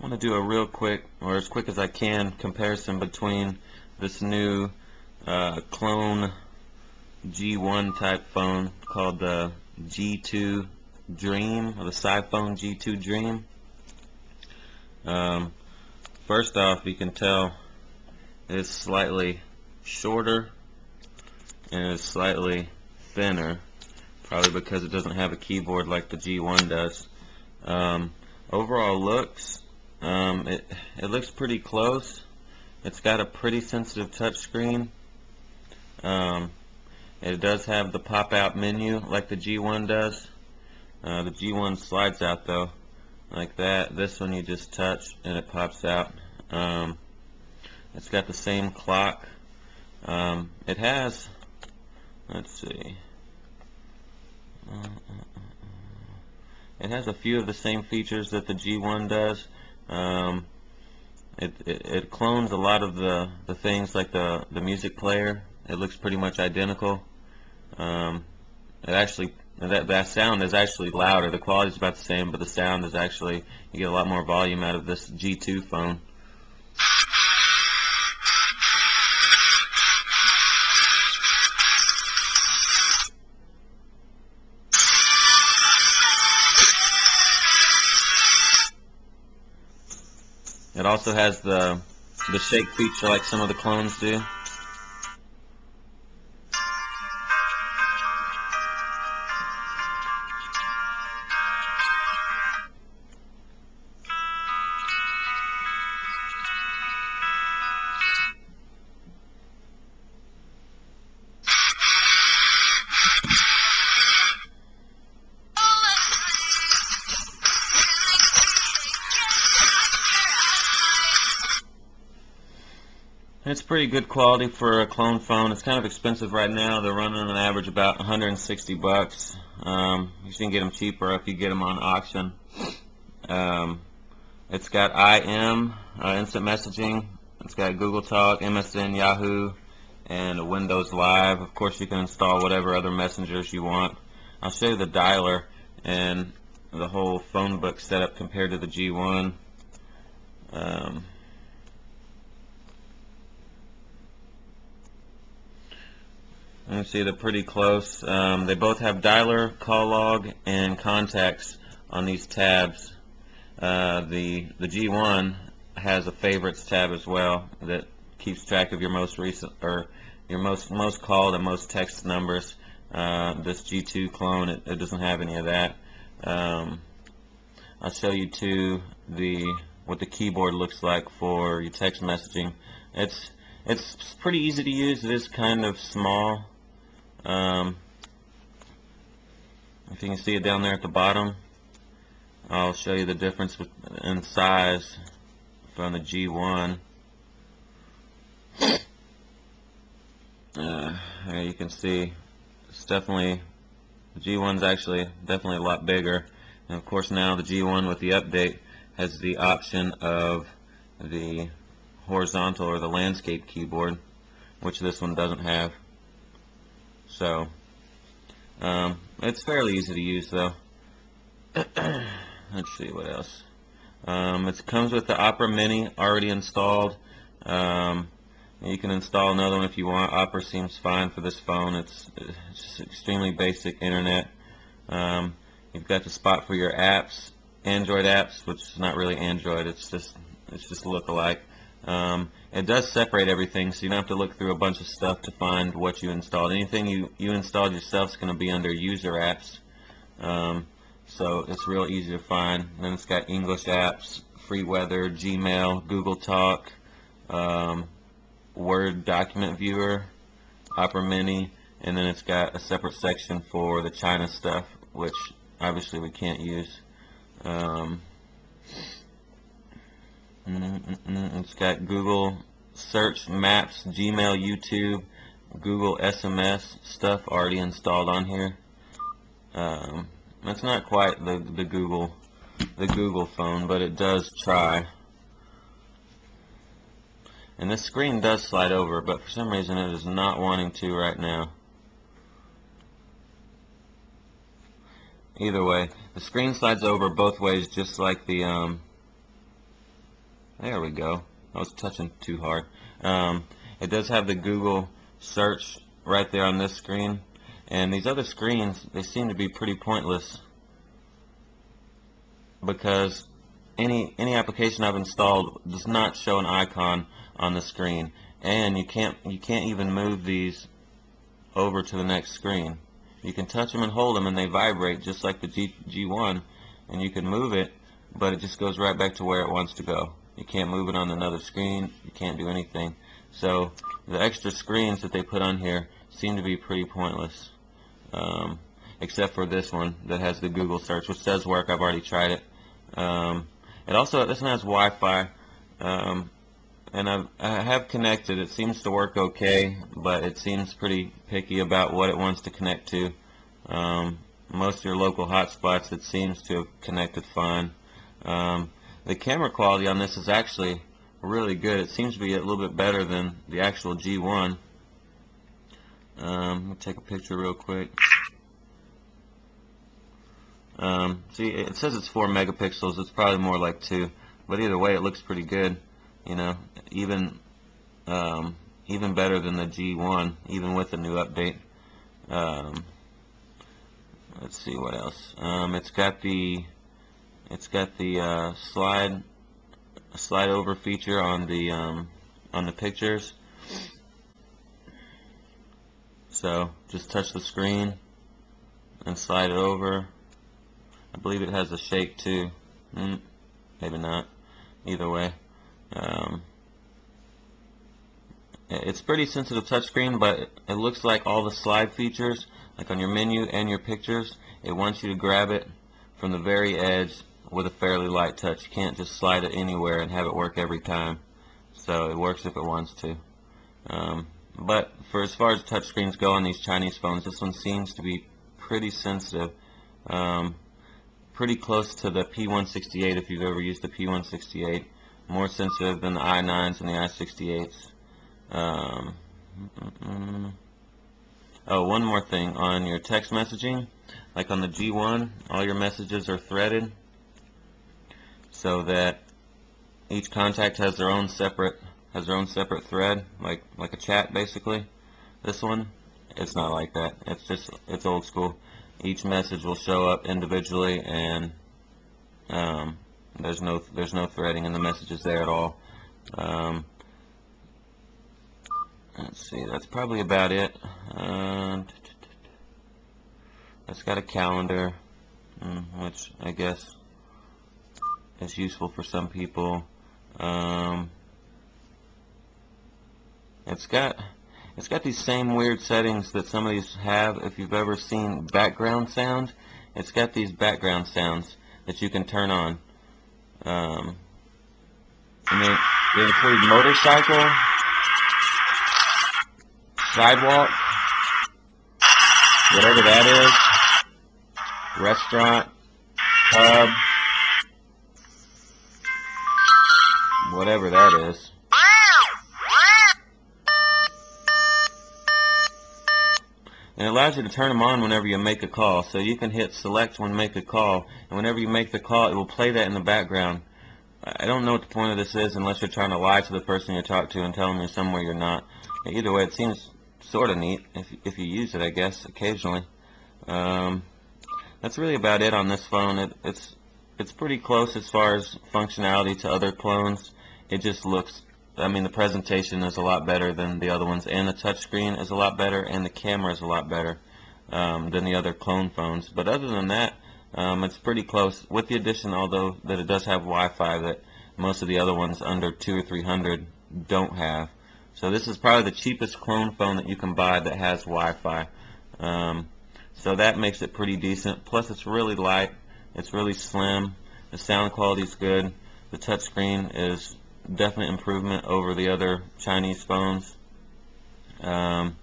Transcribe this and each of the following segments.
I want to do a real quick, or as quick as I can, comparison between this new clone G1 type phone called the G2 Dream, or the Sciphone G2 Dream. First off, you can tell it's slightly shorter and it's slightly thinner, probably because it doesn't have a keyboard like the G1 does. Overall looks, it looks pretty close. It's got a pretty sensitive touchscreen. It does have the pop-out menu like the G1 does. The G1 slides out though, like that. This one you just touch and it pops out. It's got the same clock. It has, let's see, it has a few of the same features that the G1 does. It clones a lot of the things like the music player. It looks pretty much identical. It actually, that sound is actually louder. The quality is about the same, but the sound is actually, you get a lot more volume out of this G2 phone. It also has the shake feature like some of the clones do. It's pretty good quality for a clone phone. It's kind of expensive right now. They're running on average about 160 bucks. You can get them cheaper if you get them on auction. It's got IM, instant messaging. It's got Google Talk, MSN, Yahoo, and Windows Live. Of course, you can install whatever other messengers you want. I'll show you the dialer and the whole phone book setup compared to the G1. You can see they're pretty close. They both have dialer, call log, and contacts on these tabs. The G1 has a favorites tab as well that keeps track of your most recent, or your most called and most text numbers. This G2 clone, it doesn't have any of that. I'll show you too what the keyboard looks like for your text messaging. It's pretty easy to use. It is kind of small. If you can see it down there at the bottom, I'll show you the difference in size from the G1. There you can see it's definitely, the G1's actually definitely a lot bigger. And of course now the G1 with the update has the option of the horizontal or the landscape keyboard, which this one doesn't have. So it's fairly easy to use though. Let's see what else. It comes with the Opera Mini already installed. You can install another one if you want. Opera seems fine for this phone. It's just extremely basic internet. You've got the spot for your apps, Android apps, which is not really Android. It's just look-alike. It does separate everything, so you don't have to look through a bunch of stuff to find what you installed. Anything you installed yourself is going to be under user apps, so it's real easy to find. Then it's got English apps, free weather, Gmail, Google Talk, Word document viewer, Opera Mini, and then it's got a separate section for the China stuff, which obviously we can't use. It's got Google Search, Maps, Gmail, YouTube, Google SMS stuff already installed on here. It's not quite the Google phone, but it does try. And this screen does slide over, but for some reason it is not wanting to right now. Either way, the screen slides over both ways, just like the There we go. I was touching too hard. It does have the Google search right there on this screen, and these other screens, they seem to be pretty pointless because any application I've installed does not show an icon on the screen, and you can't even move these over to the next screen. You can touch them and hold them and they vibrate just like the G1, and you can move it, but it just goes right back to where it wants to go. You can't move it on another screen, you can't do anything. So the extra screens that they put on here seem to be pretty pointless, except for this one that has the Google search, which does work. I've already tried it. This one has Wi-Fi, and I have connected. It seems to work okay, but it seems pretty picky about what it wants to connect to. Most of your local hotspots, it seems to have connected fine. The camera quality on this is actually really good. It seems to be a little bit better than the actual G1. Let me take a picture real quick. See, it says it's 4 megapixels. It's probably more like 2, but either way, it looks pretty good. You know, even better than the G1, even with the new update. Let's see what else. It's got the slide over feature on the pictures. So just touch the screen and slide it over. I believe it has a shake too. Maybe not. Either way, it's pretty sensitive touchscreen, but it looks like all the slide features, like on your menu and your pictures, it wants you to grab it from the very edge with a fairly light touch. You can't just slide it anywhere and have it work every time. So it works if it wants to. But for as far as touchscreens go on these Chinese phones, this one seems to be pretty sensitive. Pretty close to the P168 if you've ever used the P168. More sensitive than the i9s and the i68s. Oh, one more thing. On your text messaging, like on the G1, all your messages are threaded so that each contact has their own separate thread, like a chat basically. This one, it's not like that. It's old school. Each message will show up individually, and there's no threading in the messages there at all. Let's see, that's probably about it. It's got a calendar, which I guess is useful for some people. It's got these same weird settings that some of these have. If you've ever seen background sound, it's got these background sounds that you can turn on. And they include motorcycle, sidewalk, whatever that is, restaurant, pub, whatever that is. And it allows you to turn them on whenever you make a call. So you can hit select when make a call, and whenever you make the call, it will play that in the background. I don't know what the point of this is unless you're trying to lie to the person you talk to and tell them you're somewhere you're not. Either way, it seems sort of neat if you use it, I guess, occasionally. That's really about it on this phone. It's pretty close as far as functionality to other clones. It just looks, I mean, the presentation is a lot better than the other ones, and the touchscreen is a lot better, and the camera is a lot better than the other clone phones. But other than that, it's pretty close, with the addition, although, that it does have Wi-Fi that most of the other ones under $200 or $300 don't have. So this is probably the cheapest clone phone that you can buy that has Wi-Fi. So that makes it pretty decent. Plus, it's really light. It's really slim. The sound quality is good. The touchscreen is definite improvement over the other Chinese phones. And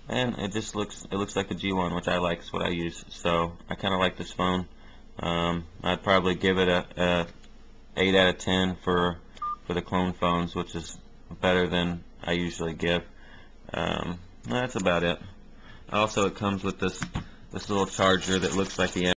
it looks like the G1, which I like. It's what I use. So I kind of like this phone. I'd probably give it a 8 out of 10 for the clone phones, which is better than I usually give. That's about it. Also, it comes with this little charger that looks like the